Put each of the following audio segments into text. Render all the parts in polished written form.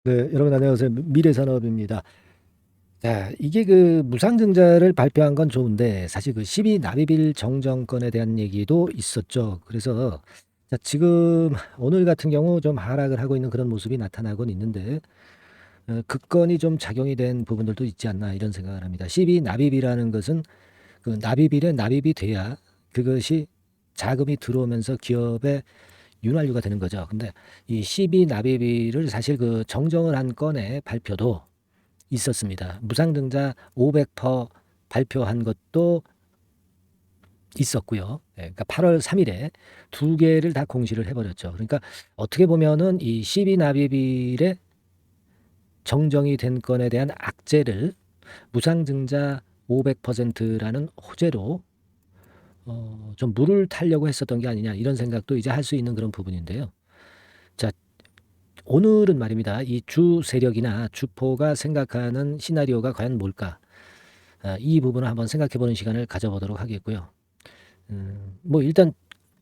네, 여러분 안녕하세요. 미래산업입니다. 자, 이게 그 무상증자를 발표한 건 좋은데 사실 그 12 납입일 정정권에 대한 얘기도 있었죠. 그래서 자, 지금 오늘 같은 경우 좀 하락을 하고 있는 그런 모습이 나타나곤 있는데 그 건이 좀 작용이 된 부분들도 있지 않나 이런 생각을 합니다. 12 납입이라는 것은 그 납입일에 납입이 돼야 그것이 자금이 들어오면서 기업에 윤활유가 되는 거죠. 근데 이 12 납입일을 사실 그 정정을 한 건의 발표도 있었습니다. 무상증자 500% 발표한 것도 있었고요. 예, 그러니까 8월 3일에 두 개를 다 공시를 해버렸죠. 그러니까 어떻게 보면은 이 12 납입일에 정정이 된 건에 대한 악재를 무상증자 500%라는 호재로 좀 물을 타려고 했었던 게 아니냐 이런 생각도 이제 할 수 있는 그런 부분인데요. 자, 오늘은 말입니다. 이 주 세력이나 주포가 생각하는 시나리오가 과연 뭘까? 이 부분을 한번 생각해 보는 시간을 가져보도록 하겠고요. 뭐 일단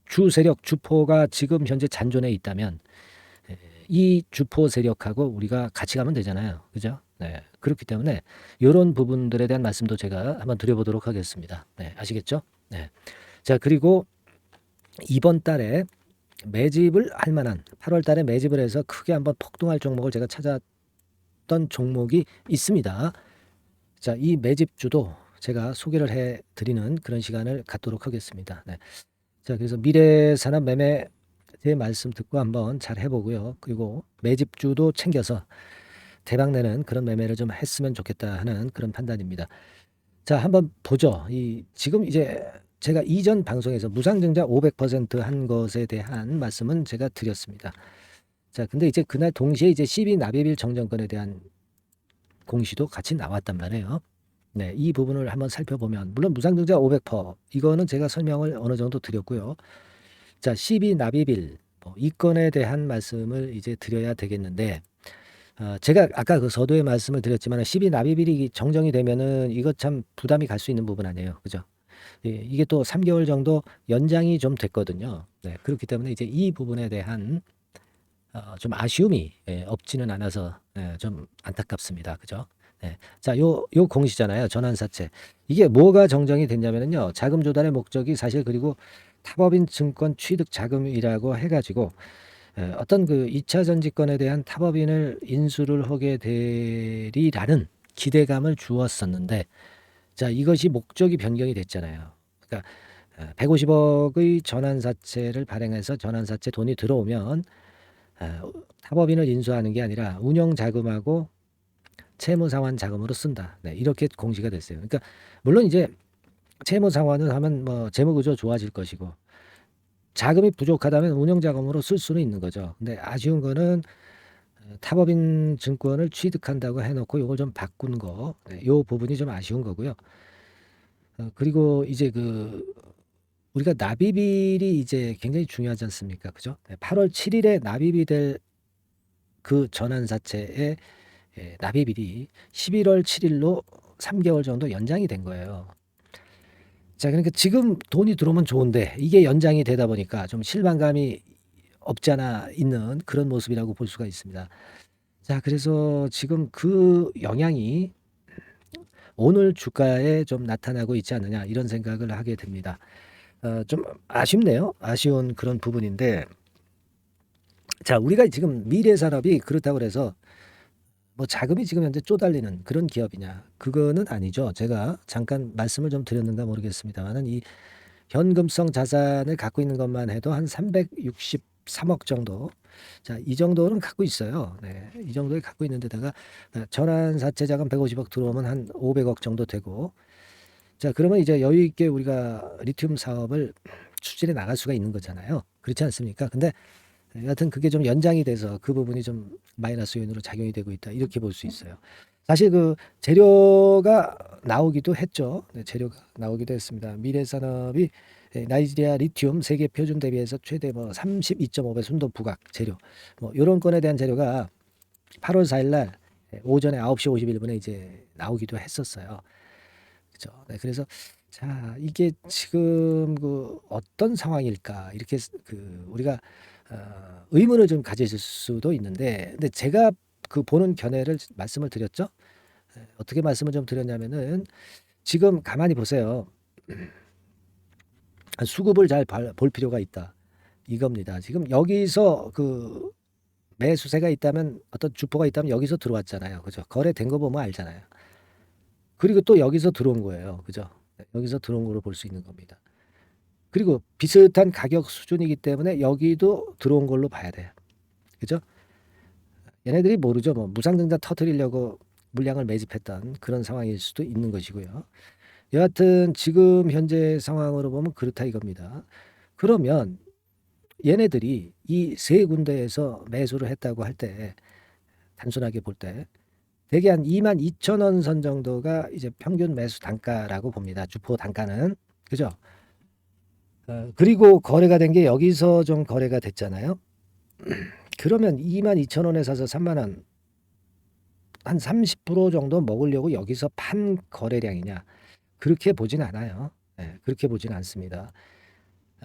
주 세력, 주포가 지금 현재 잔존해 있다면 이 주포 세력하고 우리가 같이 가면 되잖아요. 그죠? 네. 그렇기 때문에 이런 부분들에 대한 말씀도 제가 한번 드려보도록 하겠습니다. 네. 아시겠죠? 네. 자, 그리고 이번 달에 매집을 할 만한 8월 달에 매집을 해서 크게 한번 폭등할 종목을 제가 찾았던 종목이 있습니다. 자, 이 매집주도 제가 소개를 해 드리는 그런 시간을 갖도록 하겠습니다. 네. 자, 그래서 미래산업 매매 제 말씀 듣고 한번 잘 해보고요. 그리고 매집주도 챙겨서 대박내는 그런 매매를 좀 했으면 좋겠다 하는 그런 판단입니다. 자, 한번 보죠. 이 지금 이제 제가 이전 방송에서 무상증자 500%한 것에 대한 말씀은 제가 드렸습니다. 자, 근데 이제 그날 동시에 이제 12 납입일 정정권에 대한 공시도 같이 나왔단 말이에요. 네, 이 부분을 한번 살펴보면 물론 무상증자 500% 이거는 제가 설명을 어느 정도 드렸고요. 자, 12 납입일 이 건에 대한 말씀을 이제 드려야 되겠는데 제가 아까 그 서두에 말씀을 드렸지만 12 납입일이 정정이 되면은 이거 참 부담이 갈 수 있는 부분 아니에요. 그죠? 예, 이게 또 3개월 정도 연장이 좀 됐거든요. 네, 그렇기 때문에 이제 이 부분에 대한 좀 아쉬움이 없지는 않아서 좀 안타깝습니다. 그죠? 네. 자, 요 공시잖아요. 전환사채. 이게 뭐가 정정이 됐냐면요. 자금 조달의 목적이 사실 그리고 타법인 증권 취득 자금이라고 해가지고 어떤 그 2차 전지권에 대한 타법인을 인수를 하게 되리라는 기대감을 주었었는데 자, 이것이 목적이 변경이 됐잖아요. 그러니까 150억의 전환사채를 발행해서 전환사채 돈이 들어오면 타법인을 인수하는 게 아니라 운영 자금하고 채무상환 자금으로 쓴다. 네, 이렇게 공시가 됐어요. 그러니까 물론 이제 채무상환을 하면 뭐 재무구조 좋아질 것이고 자금이 부족하다면 운영자금으로 쓸 수는 있는 거죠. 근데 아쉬운 거는 타법인 증권을 취득한다고 해놓고 이걸 좀 바꾼 거, 네, 요 부분이 좀 아쉬운 거고요. 그리고 이제 그 우리가 납입일이 이제 굉장히 중요하지 않습니까? 그죠? 네, 8월 7일에 납입이 될 그 전환사채의 납입일이 11월 7일로 3개월 정도 연장이 된 거예요. 자, 그러니까 지금 돈이 들어오면 좋은데 이게 연장이 되다 보니까 좀 실망감이 없지 않아 있는 그런 모습이라고 볼 수가 있습니다. 자, 그래서 지금 그 영향이 오늘 주가에 좀 나타나고 있지 않느냐 이런 생각을 하게 됩니다. 좀 아쉽네요. 아쉬운 그런 부분인데 자, 우리가 지금 미래산업이 그렇다고 해서 뭐 자금이 지금 현재 쪼달리는 그런 기업이냐? 그거는 아니죠. 제가 잠깐 말씀을 좀 드렸는가 모르겠습니다만은 이 현금성 자산을 갖고 있는 것만 해도 한 363억 정도. 자, 이 정도는 갖고 있어요. 네. 이 정도를 갖고 있는 데다가 전환사채 자금 150억 들어오면 한 500억 정도 되고 자, 그러면 이제 여유 있게 우리가 리튬 사업을 추진해 나갈 수가 있는 거잖아요. 그렇지 않습니까? 근데 여하튼 그게 좀 연장이 돼서 그 부분이 좀 마이너스 요인으로 작용이 되고 있다. 이렇게 볼 수 있어요. 사실 그 재료가 나오기도 했죠. 네, 재료가 나오기도 했습니다. 미래산업이 나이지리아 리튬 세계 표준 대비해서 최대 뭐 32.5배 순도 부각 재료 뭐 이런 건에 대한 재료가 8월 4일 날 오전에 9시 51분에 이제 나오기도 했었어요. 그죠? 네, 그래서 자, 이게 지금 그 어떤 상황일까? 이렇게 그 우리가 의문을 좀 가질 수도 있는데, 근데 제가 그 보는 견해를 말씀을 드렸죠. 어떻게 말씀을 좀 드렸냐면은 지금 가만히 보세요. 수급을 잘 볼 필요가 있다. 이겁니다. 지금 여기서 그 매수세가 있다면 어떤 주포가 있다면 여기서 들어왔잖아요. 그죠? 거래된 거 보면 알잖아요. 그리고 또 여기서 들어온 거예요. 그죠? 여기서 들어온 거로 볼 수 있는 겁니다. 그리고 비슷한 가격 수준이기 때문에 여기도 들어온 걸로 봐야 돼요. 그죠? 얘네들이 모르죠. 뭐 무상증자 터뜨리려고 물량을 매집했던 그런 상황일 수도 있는 것이고요. 여하튼 지금 현재 상황으로 보면 그렇다 이겁니다. 그러면 얘네들이 이 세 군데에서 매수를 했다고 할 때 단순하게 볼 때 대개 한 22,000원 선 정도가 이제 평균 매수 단가라고 봅니다. 주포 단가는. 그죠? 그리고 거래가 된 게 여기서 좀 거래가 됐잖아요. 그러면 22,000원에 사서 3만 원, 한 30% 정도 먹으려고 여기서 판 거래량이냐? 그렇게 보진 않아요. 그렇게 보진 않습니다.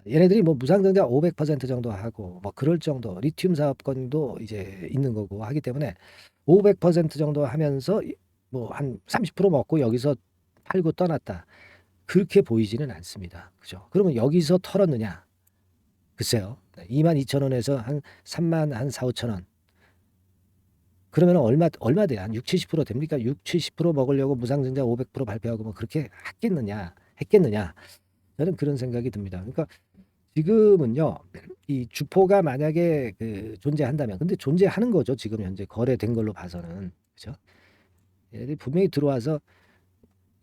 얘네들이 뭐 무상증자 500% 정도 하고 뭐 그럴 정도 리튬 사업권도 이제 있는 거고 하기 때문에 500% 정도 하면서 뭐 한 30% 먹고 여기서 팔고 떠났다. 그렇게 보이지는 않습니다. 그죠? 그러면 여기서 털었느냐? 글쎄요. 22,000원에서 한 3만 한 4, 5천 원. 그러면 얼마 돼요? 한 6, 70% 됩니까? 6, 70% 먹으려고 무상증자 500% 발표하고 뭐 그렇게 했겠느냐? 저는 그런 생각이 듭니다. 그러니까 지금은요, 이 주포가 만약에 존재한다면, 근데 존재하는 거죠. 지금 현재 거래된 걸로 봐서는. 그죠? 얘들이 분명히 들어와서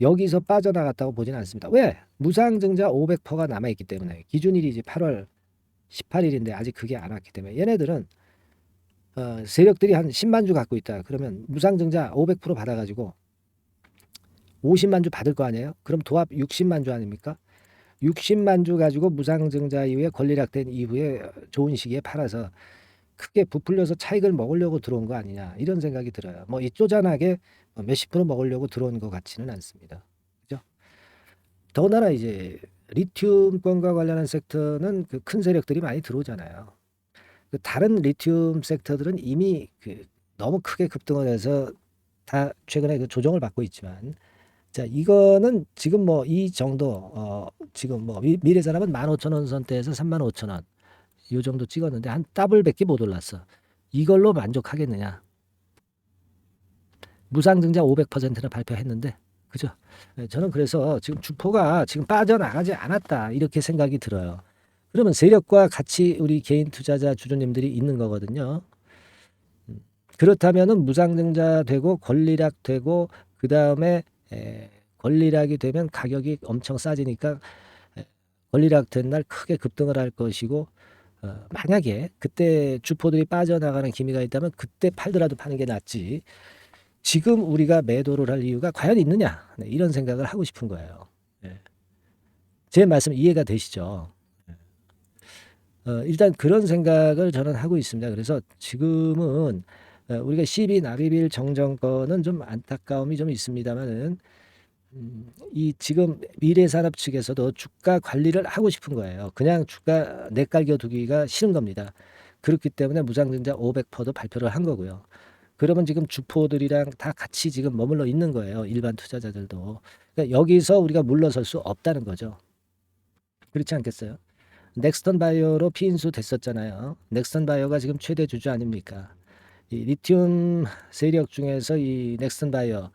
여기서 빠져나갔다고 보지는 않습니다. 왜? 무상증자 500%가 남아있기 때문에. 기준일이 이제 8월 18일인데 아직 그게 안 왔기 때문에 얘네들은 세력들이 한 10만 주 갖고 있다. 그러면 무상증자 500% 받아가지고 50만 주 받을 거 아니에요? 그럼 도합 60만 주 아닙니까? 60만 주 가지고 무상증자 이후에 권리락된 이후에 좋은 시기에 팔아서 크게 부풀려서 차익을 먹으려고 들어온 거 아니냐 이런 생각이 들어요. 뭐 이 쪼잔하게 몇십 프로 먹으려고 들어온 것 같지는 않습니다. 그죠? 더군다나 이제 리튬권과 관련한 섹터는 그 큰 세력들이 많이 들어오잖아요. 그 다른 리튬 섹터들은 이미 너무 크게 급등을 해서 다 최근에 그 조정을 받고 있지만 자, 이거는 지금 뭐 이 정도 지금 뭐 미래산업은 15,000원 선대에서 35,000원 요 정도 찍었는데 한 더블밖에 못 올랐어. 이걸로 만족하겠느냐? 무상증자 500%는 발표했는데 그죠? 저는 그래서 지금 주포가 지금 빠져나가지 않았다 이렇게 생각이 들어요. 그러면 세력과 같이 우리 개인 투자자 주주님들이 있는 거거든요. 그렇다면은 무상증자 되고 권리락 되고 그 다음에 권리락이 되면 가격이 엄청 싸지니까 권리락 된 날 크게 급등을 할 것이고 만약에 그때 주포들이 빠져나가는 기미가 있다면 그때 팔더라도 파는 게 낫지. 지금 우리가 매도를 할 이유가 과연 있느냐? 네, 이런 생각을 하고 싶은 거예요. 제 말씀 이해가 되시죠? 일단 그런 생각을 저는 하고 있습니다. 그래서 지금은 우리가 12 납입일 정정권은 좀 안타까움이 좀 있습니다만은 이 지금 미래산업 측에서도 주가 관리를 하고 싶은 거예요. 그냥 주가 내깔겨 두기가 싫은 겁니다. 그렇기 때문에 무상증자 500%도 발표를 한 거고요. 그러면 지금 주포들이랑 다 같이 지금 머물러 있는 거예요. 일반 투자자들도. 그러니까 여기서 우리가 물러설 수 없다는 거죠. 그렇지 않겠어요? 넥스턴 바이오로 피인수 됐었잖아요. 넥스턴 바이오가 지금 최대 주주 아닙니까? 이 리튬 세력 중에서 이 넥스턴 바이오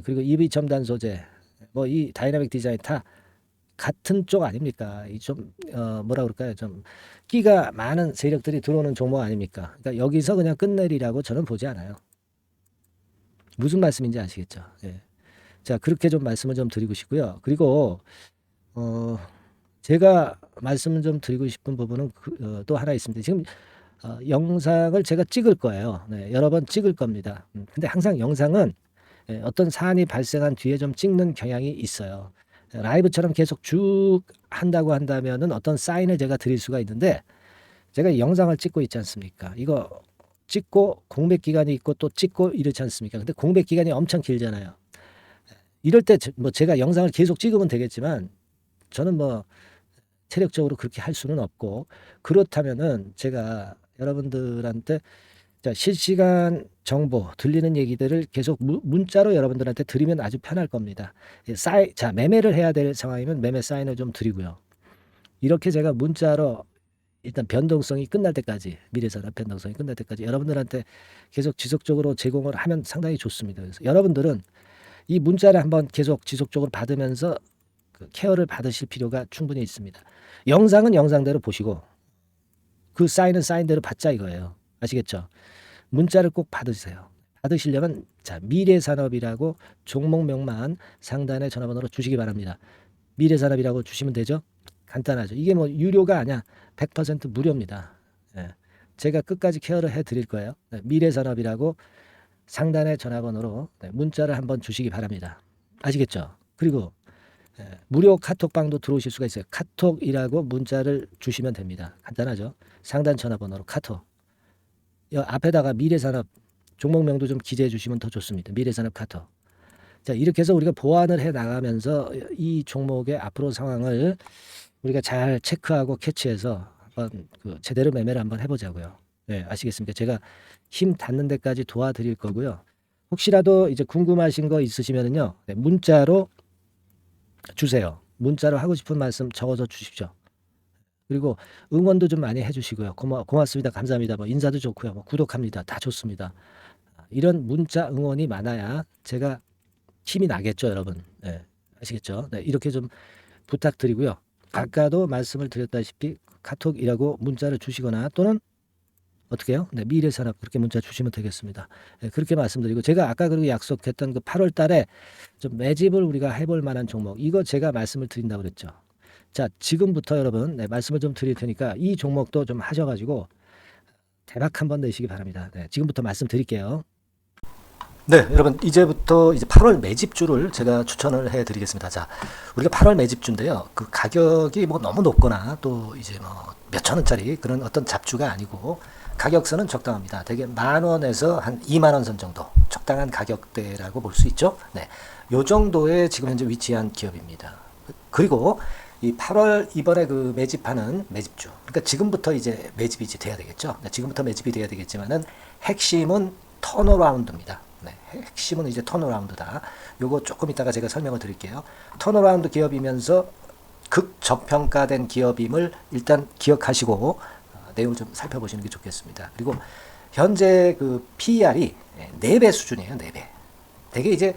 그리고 EV 첨단 소재 뭐 이 다이나믹 디자인 다 같은 쪽 아닙니까? 이 좀 뭐라 그럴까요? 좀 끼가 많은 세력들이 들어오는 종목 아닙니까? 그러니까 여기서 그냥 끝내리라고 저는 보지 않아요. 무슨 말씀인지 아시겠죠? 예. 자, 그렇게 좀 말씀을 좀 드리고 싶고요. 그리고 제가 말씀을 좀 드리고 싶은 부분은 또 하나 있습니다. 지금 영상을 제가 찍을 거예요. 네, 여러 번 찍을 겁니다. 근데 항상 영상은 어떤 사안이 발생한 뒤에 좀 찍는 경향이 있어요. 라이브처럼 계속 쭉 한다고 한다면은 어떤 사인을 제가 드릴 수가 있는데 제가 영상을 찍고 있지 않습니까? 이거 찍고 공백 기간이 있고 또 찍고 이렇지 않습니까? 근데 공백 기간이 엄청 길잖아요. 이럴 때 뭐 제가 영상을 계속 찍으면 되겠지만 저는 뭐 체력적으로 그렇게 할 수는 없고 그렇다면은 제가 여러분들한테 자, 실시간 정보, 들리는 얘기들을 계속 문자로 여러분들한테 드리면 아주 편할 겁니다. 자, 매매를 해야 될 상황이면 매매 사인을 좀 드리고요. 이렇게 제가 문자로 일단 변동성이 끝날 때까지, 미래산업 변동성이 끝날 때까지 여러분들한테 계속 지속적으로 제공을 하면 상당히 좋습니다. 그래서 여러분들은 이 문자를 한번 계속 지속적으로 받으면서 그 케어를 받으실 필요가 충분히 있습니다. 영상은 영상대로 보시고 그 사인은 사인대로 받자 이거예요. 아시겠죠? 문자를 꼭 받으세요. 받으시려면 자, 미래산업이라고 종목명만 상단의 전화번호로 주시기 바랍니다. 미래산업이라고 주시면 되죠. 간단하죠. 이게 뭐 유료가 아니야. 100% 무료입니다. 예. 제가 끝까지 케어를 해드릴 거예요. 네, 미래산업이라고 상단의 전화번호로 네, 문자를 한번 주시기 바랍니다. 아시겠죠? 그리고 무료 카톡방도 들어오실 수가 있어요. 카톡이라고 문자를 주시면 됩니다. 간단하죠? 상단 전화번호로 카톡. 앞에다가 미래산업 종목명도 좀 기재해 주시면 더 좋습니다. 미래산업 카톡. 자, 이렇게 해서 우리가 보완을 해 나가면서 이 종목의 앞으로 상황을 우리가 잘 체크하고 캐치해서 한번 제대로 매매를 한번 해보자고요. 네, 아시겠습니까? 제가 힘 닿는 데까지 도와드릴 거고요. 혹시라도 이제 궁금하신 거 있으시면요, 네, 문자로 주세요. 문자로 하고 싶은 말씀 적어서 주십시오. 그리고 응원도 좀 많이 해주시고요. 고맙습니다. 감사합니다. 뭐 인사도 좋고요. 뭐 구독합니다. 다 좋습니다. 이런 문자 응원이 많아야 제가 힘이 나겠죠, 여러분. 네, 아시겠죠? 네, 이렇게 좀 부탁드리고요. 아까도 말씀을 드렸다시피 카톡이라고 문자를 주시거나 또는 어떻게 해요? 네, 미래산업 그렇게 문자 주시면 되겠습니다. 네, 그렇게 말씀드리고 제가 아까 그리고 약속했던 그 8월 달에 좀 매집을 우리가 해볼 만한 종목 이거 제가 말씀을 드린다고 그랬죠. 자, 지금부터 여러분 네, 말씀을 좀 드릴 테니까 이 종목도 좀 하셔가지고 대박 한번 내시기 바랍니다. 네, 지금부터 말씀드릴게요. 네, 여러분 이제부터 이제 8월 매집주를 제가 추천을 해드리겠습니다. 자, 우리가 8월 매집주인데요. 그 가격이 뭐 너무 높거나 또 이제 뭐 몇천 원짜리 그런 어떤 잡주가 아니고 가격선은 적당합니다. 대개 10,000원에서 한 20,000원 선 정도 적당한 가격대라고 볼 수 있죠. 네, 요 정도에 지금 현재 위치한 기업입니다. 그리고 이 8월 이번에 그 매집하는 매집주, 그러니까 지금부터 이제 매집이 이제 돼야 되겠죠. 네, 지금부터 매집이 돼야 되겠지만은 핵심은 턴어라운드입니다. 네, 핵심은 이제 턴어라운드다. 요거 조금 이따가 제가 설명을 드릴게요. 턴어라운드 기업이면서 극저평가된 기업임을 일단 기억하시고 내용을 좀 살펴보시는 게 좋겠습니다. 그리고 현재 그 PER이 4배 수준이에요. 4배. 되게 이제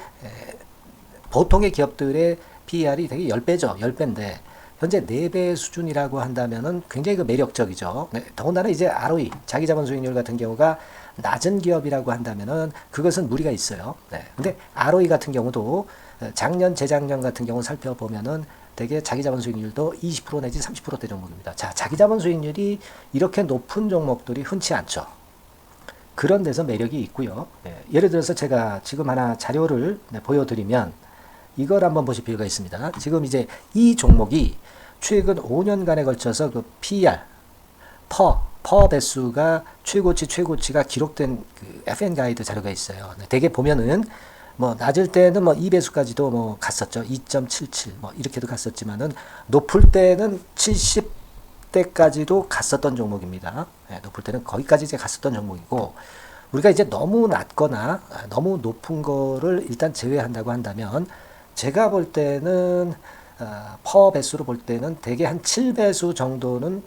보통의 기업들의 PER이 되게 10배죠. 10배인데 현재 4배 수준이라고 한다면은 굉장히 그 매력적이죠. 네, 더군다나 이제 ROE, 자기자본 수익률 같은 경우가 낮은 기업이라고 한다면은 그것은 무리가 있어요. 네. 근데 ROE 같은 경우도 작년, 재작년 같은 경우 살펴보면은 되게 자기자본 수익률도 20% 내지 30%대 종목입니다. 자, 자기자본 수익률이 이렇게 높은 종목들이 흔치 않죠. 그런 데서 매력이 있고요. 네. 예를 들어서 제가 지금 하나 자료를 보여드리면 이걸 한번 보실 필요가 있습니다. 지금 이제 이 종목이 최근 5년간에 걸쳐서 그 PER, 퍼 배수가 최고치가 기록된 그 FN 가이드 자료가 있어요. 대개 보면은 뭐 낮을 때는 뭐 2배수까지도 뭐 갔었죠. 2.77 뭐 이렇게도 갔었지만은 높을 때는 70대까지도 갔었던 종목입니다. 네, 높을 때는 거기까지 이제 갔었던 종목이고 우리가 이제 너무 낮거나 너무 높은 거를 일단 제외한다고 한다면 제가 볼 때는 퍼 배수로 볼 때는 대개 한 7배수 정도는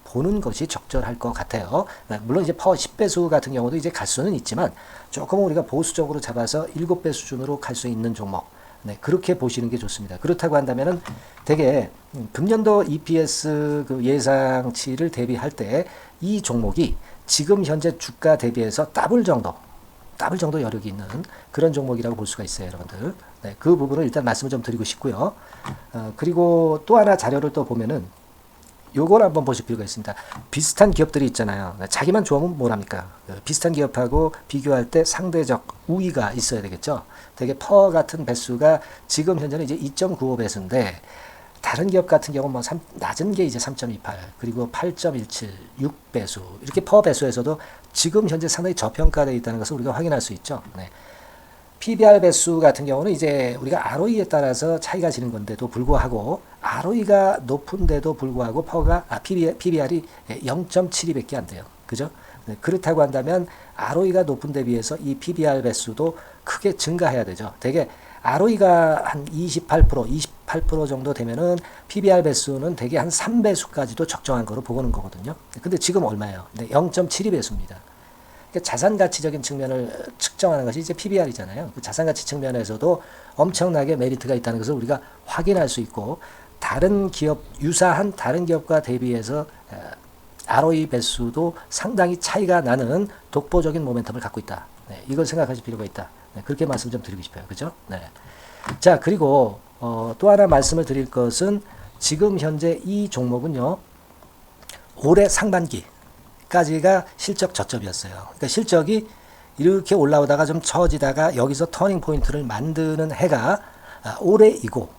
보는 것이 적절할 것 같아요. 물론 이제 퍼 10배수 같은 경우도 이제 갈 수는 있지만 조금 우리가 보수적으로 잡아서 7배 수준으로 갈 수 있는 종목. 네, 그렇게 보시는 게 좋습니다. 그렇다고 한다면은 되게 금년도 EPS 그 예상치를 대비할 때 이 종목이 지금 현재 주가 대비해서 더블 정도 여력이 있는 그런 종목이라고 볼 수가 있어요, 여러분들. 네, 그 부분을 일단 말씀을 좀 드리고 싶고요. 그리고 또 하나 자료를 또 보면은 요걸 한번 보실 필요가 있습니다. 비슷한 기업들이 있잖아요. 자기만 좋으면 뭐랍니까? 비슷한 기업하고 비교할 때 상대적 우위가 있어야 되겠죠. 되게 퍼 같은 배수가 지금 현재는 이제 2.95배수인데 다른 기업 같은 경우 뭐 낮은 게 이제 3.28 그리고 8.17 6배수 이렇게 퍼 배수에서도 지금 현재 상당히 저평가되어 있다는 것을 우리가 확인할 수 있죠. 네. PBR 배수 같은 경우는 이제 우리가 ROE에 따라서 차이가 지는 건데도 불구하고 ROE가 높은데도 불구하고 PBR이 0.72밖에 안 돼요. 그죠? 네, 그렇다고 한다면 ROE가 높은 데 비해서 이 PBR 배수도 크게 증가해야 되죠. 되게 ROE가 한 28% 정도 되면은 PBR 배수는 되게 한 3배수까지도 적정한 거로 보고는 거거든요. 근데 지금 얼마예요? 네, 0.72배수입니다. 그러니까 자산 가치적인 측면을 측정하는 것이 이제 PBR이잖아요. 그 자산 가치 측면에서도 엄청나게 메리트가 있다는 것을 우리가 확인할 수 있고, 다른 기업, 유사한 다른 기업과 대비해서 ROE 배수도 상당히 차이가 나는 독보적인 모멘텀을 갖고 있다. 네, 이걸 생각하실 필요가 있다. 네, 그렇게 말씀 좀 드리고 싶어요. 그죠? 네. 자, 그리고 또 하나 말씀을 드릴 것은, 지금 현재 이 종목은요, 올해 상반기까지가 실적 저점이었어요. 그러니까 실적이 이렇게 올라오다가 좀 처지다가 여기서 터닝 포인트를 만드는 해가 올해이고,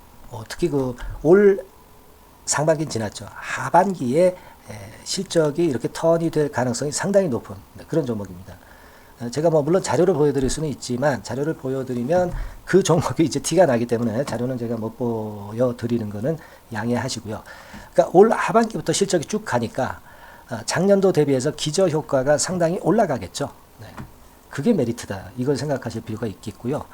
특히 그 올 상반기는 지났죠. 하반기에 실적이 이렇게 턴이 될 가능성이 상당히 높은 그런 종목입니다. 제가 뭐 물론 자료를 보여드릴 수는 있지만, 자료를 보여드리면 그 종목이 이제 티가 나기 때문에 자료는 제가 못 보여드리는 거는 양해하시고요. 그러니까 올 하반기부터 실적이 쭉 가니까 작년도 대비해서 기저 효과가 상당히 올라가겠죠. 네. 그게 메리트다. 이걸 생각하실 필요가 있겠고요.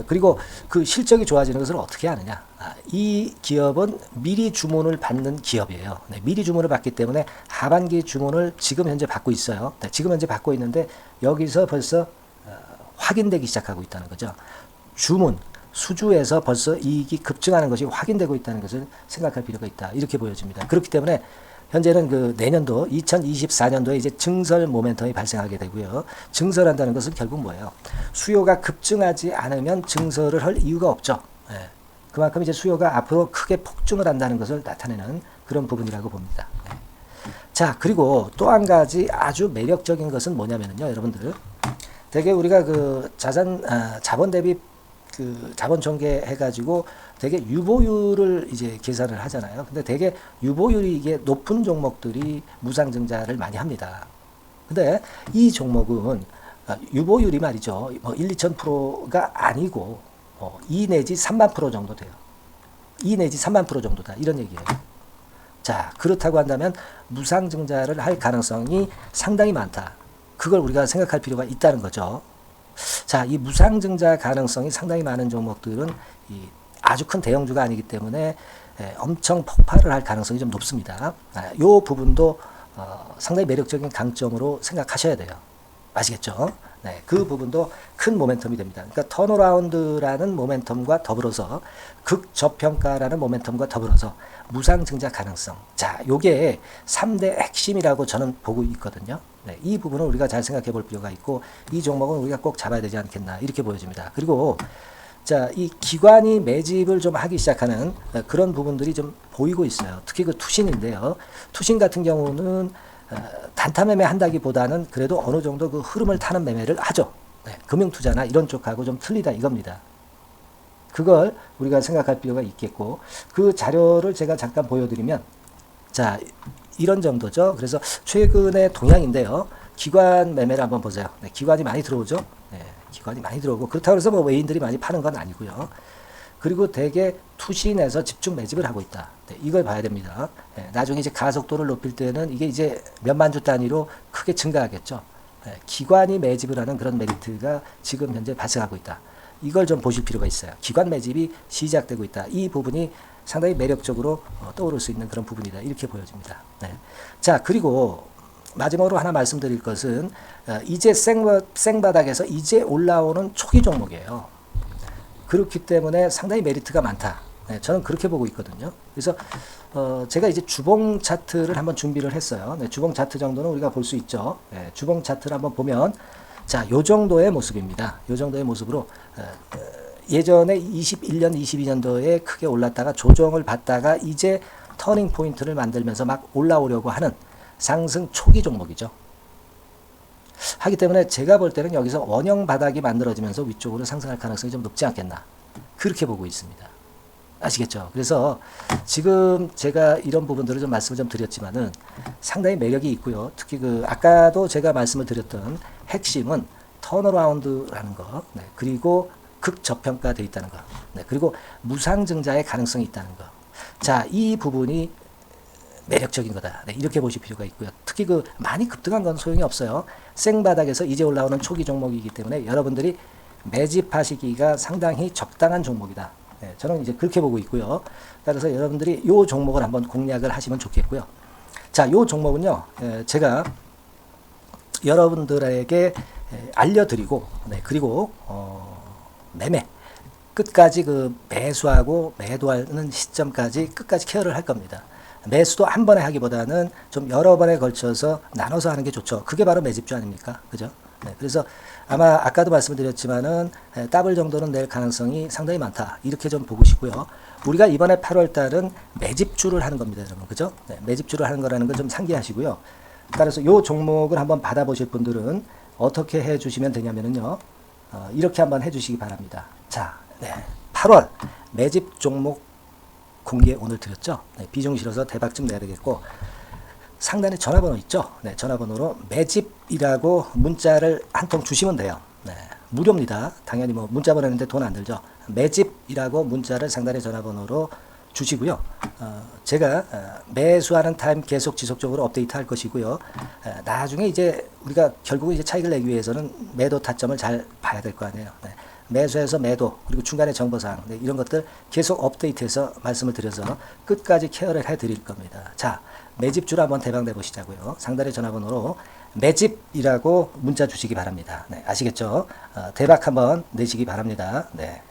그리고 그 실적이 좋아지는 것을 어떻게 아느냐. 이 기업은 미리 주문을 받는 기업이에요. 네, 미리 주문을 받기 때문에 하반기 주문을 지금 현재 받고 있어요. 네, 지금 현재 받고 있는데 여기서 벌써 확인되기 시작하고 있다는 거죠. 주문, 수주에서 벌써 이익이 급증하는 것이 확인되고 있다는 것을 생각할 필요가 있다. 이렇게 보여집니다. 그렇기 때문에 현재는 그 내년도 2024년도에 이제 증설 모멘텀이 발생하게 되고요. 증설한다는 것은 결국 뭐예요? 수요가 급증하지 않으면 증설을 할 이유가 없죠. 예. 그만큼 이제 수요가 앞으로 크게 폭증을 한다는 것을 나타내는 그런 부분이라고 봅니다. 예. 자, 그리고 또 한 가지 아주 매력적인 것은 뭐냐면요, 여러분들. 되게 우리가 그 자본 대비 그 자본 전개해가지고 되게 유보율을 이제 계산을 하잖아요. 근데 되게 유보율이 이게 높은 종목들이 무상증자를 많이 합니다. 근데 이 종목은 유보율이 말이죠. 뭐 1, 2,000%가 아니고 2 내지 3만 프로 정도 돼요. 2 내지 3만 프로 정도다. 이런 얘기예요. 자, 그렇다고 한다면 무상증자를 할 가능성이 상당히 많다. 그걸 우리가 생각할 필요가 있다는 거죠. 자, 이 무상증자 가능성이 상당히 많은 종목들은 아주 큰 대형주가 아니기 때문에 엄청 폭발을 할 가능성이 좀 높습니다. 이 부분도 상당히 매력적인 강점으로 생각하셔야 돼요. 아시겠죠? 네, 그 부분도 큰 모멘텀이 됩니다. 그러니까 턴어라운드라는 모멘텀과 더불어서 극저평가라는 모멘텀과 더불어서 무상증자 가능성. 자, 요게 3대 핵심이라고 저는 보고 있거든요. 네, 이 부분은 우리가 잘 생각해 볼 필요가 있고, 이 종목은 우리가 꼭 잡아야 되지 않겠나 이렇게 보여집니다. 그리고 자, 이 기관이 매집을 좀 하기 시작하는 그런 부분들이 좀 보이고 있어요. 특히 그 투신인데요. 투신 같은 경우는 단타 매매 한다기보다는 그래도 어느 정도 그 흐름을 타는 매매를 하죠. 네, 금융투자나 이런 쪽하고 좀 틀리다 이겁니다. 그걸 우리가 생각할 필요가 있겠고, 그 자료를 제가 잠깐 보여드리면, 자, 이런 정도죠. 그래서 최근의 동향인데요. 기관 매매를 한번 보세요. 네, 기관이 많이 들어오죠. 네, 기관이 많이 들어오고, 그렇다고 해서 뭐 외인들이 많이 파는 건 아니고요. 그리고 대개 투신에서 집중 매집을 하고 있다. 네, 이걸 봐야 됩니다. 네, 나중에 이제 가속도를 높일 때는 이게 이제 몇만 주 단위로 크게 증가하겠죠. 네, 기관이 매집을 하는 그런 메리트가 지금 현재 발생하고 있다. 이걸 좀 보실 필요가 있어요. 기관 매집이 시작되고 있다. 이 부분이 상당히 매력적으로 떠오를 수 있는 그런 부분이다. 이렇게 보여집니다. 네. 자, 그리고 마지막으로 하나 말씀드릴 것은 이제 생바닥에서 이제 올라오는 초기 종목이에요. 그렇기 때문에 상당히 메리트가 많다. 네, 저는 그렇게 보고 있거든요. 그래서 제가 이제 주봉 차트를 한번 준비를 했어요. 네, 주봉 차트 정도는 우리가 볼 수 있죠. 네, 주봉 차트를 한번 보면, 자, 요 정도의 모습입니다. 요 정도의 모습으로 예전에 21년, 22년도에 크게 올랐다가 조정을 받다가 이제 터닝 포인트를 만들면서 막 올라오려고 하는 상승 초기 종목이죠. 하기 때문에 제가 볼 때는 여기서 원형 바닥이 만들어지면서 위쪽으로 상승할 가능성이 좀 높지 않겠나. 그렇게 보고 있습니다. 아시겠죠? 그래서 지금 제가 이런 부분들을 좀 말씀을 좀 드렸지만은 상당히 매력이 있고요. 특히 그 아까도 제가 말씀을 드렸던 핵심은 턴어라운드라는 거, 네, 그리고 극저평가되어 있다는 거, 네, 그리고 무상증자의 가능성이 있다는 거. 자, 이 부분이 매력적인 거다. 네, 이렇게 보실 필요가 있고요. 특히 그 많이 급등한 건 소용이 없어요. 생바닥에서 이제 올라오는 초기 종목이기 때문에 여러분들이 매집하시기가 상당히 적당한 종목이다. 네, 저는 이제 그렇게 보고 있고요. 따라서 여러분들이 이 종목을 한번 공략을 하시면 좋겠고요. 자, 이 종목은요, 제가 여러분들에게 알려드리고, 네, 그리고 매매 끝까지 그 매수하고 매도하는 시점까지 끝까지 케어를 할 겁니다. 매수도 한 번에 하기보다는 좀 여러 번에 걸쳐서 나눠서 하는 게 좋죠. 그게 바로 매집주 아닙니까? 그죠? 네, 그래서 아마 아까도 말씀드렸지만은 더블 정도는 낼 가능성이 상당히 많다. 이렇게 좀 보시고요. 우리가 이번에 8월 달은 매집주를 하는 겁니다, 여러분. 그죠? 네, 매집주를 하는 거라는 걸 좀 상기하시고요. 따라서 이 종목을 한번 받아보실 분들은 어떻게 해 주시면 되냐면요. 이렇게 한번 해 주시기 바랍니다. 자, 네, 8월 매집 종목 공개 오늘 드렸죠. 네, 비중 실어서 대박 좀 내야 되겠고, 상단에 전화번호 있죠. 네, 전화번호로 매집이라고 문자를 한 통 주시면 돼요. 네, 무료입니다. 당연히 뭐 문자 보내는데 돈 안 들죠. 매집이라고 문자를 상단의 전화번호로 주시고요. 제가 매수하는 타임 계속 지속적으로 업데이트 할 것이고요. 나중에 이제 우리가 결국 이제 차익을 내기 위해서는 매도 타점을 잘 봐야 될 거 아니에요. 네. 매수해서 매도, 그리고 중간에 정보사항, 네, 이런 것들 계속 업데이트해서 말씀을 드려서 끝까지 케어를 해드릴 겁니다. 자, 매집주를 한번 대박 내보시자고요. 상단의 전화번호로 매집이라고 문자 주시기 바랍니다. 네, 아시겠죠? 대박 한번 내시기 바랍니다. 네.